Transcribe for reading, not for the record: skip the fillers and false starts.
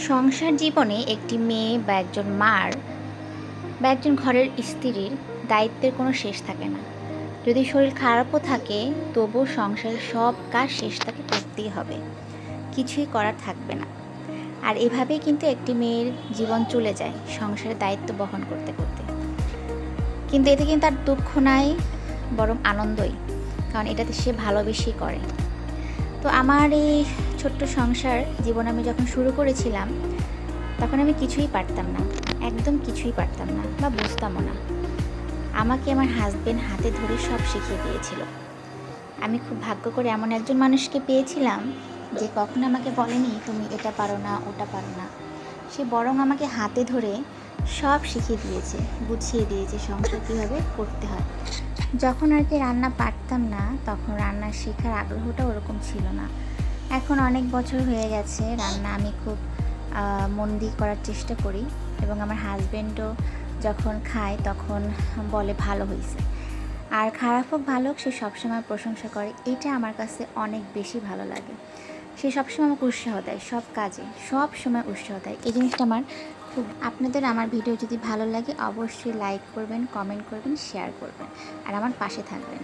সংসার জীবনে একটি মেয়ে বা একজন মার বা একজন ঘরের স্ত্রীর দায়িত্বের কোনো শেষ থাকে না। যদি শরীর খারাপও থাকে তবুও সংসারের সব কাজ শেষ তাকে করতেই হবে, কিছুই করার থাকবে না। আর এভাবেই কিন্তু একটি মেয়ের জীবন চলে যায় সংসারের দায়িত্ব বহন করতে করতে। কিন্তু এতে কিন্তু তার দুঃখ নাই, বরং আনন্দই, কারণ এটাতে সে ভালোবেসেই করে। তো আমার এই ছোট্ট সংসার জীবন আমি যখন শুরু করেছিলাম তখন আমি কিছুই পারতাম না, একদম কিছুই পারতাম না বা বুঝতামও না। আমাকে আমার হাজবেন্ড হাতে ধরে সব শিখিয়ে দিয়েছিল। আমি খুব ভাগ্য করে এমন একজন মানুষকে পেয়েছিলাম যে কখনো আমাকে বলেনি তুমি এটা পারো না ওটা পারো না। সে বরং আমাকে হাতে ধরে সব শিখিয়ে দিয়েছে, বুঝিয়ে দিয়েছে সংসার কীভাবে করতে হয়। যখন আর কি রান্না পারতাম না তখন রান্না শেখার আগ্রহটা ওরকম ছিল না। এখন অনেক বছর হয়ে গেছে, রান্না আমি খুব মন দিয়ে করার চেষ্টা করি এবং আমার হাজবেন্ডও যখন খায় তখন বলে ভালো হয়েছে। আর খারাপ হোক ভালো হোক সে সবসময় প্রশংসা করে, এটা আমার কাছে অনেক বেশি ভালো লাগে। সে সবসময় আমাকে উৎসাহ দেয়, সব কাজে সব সময় উৎসাহ দেয়। এই জিনিসটা আমার খুব। আপনাদের আমার ভিডিও যদি ভালো লাগে অবশ্যই লাইক করবেন, কমেন্ট করবেন, শেয়ার করবেন আর আমার পাশে থাকবেন।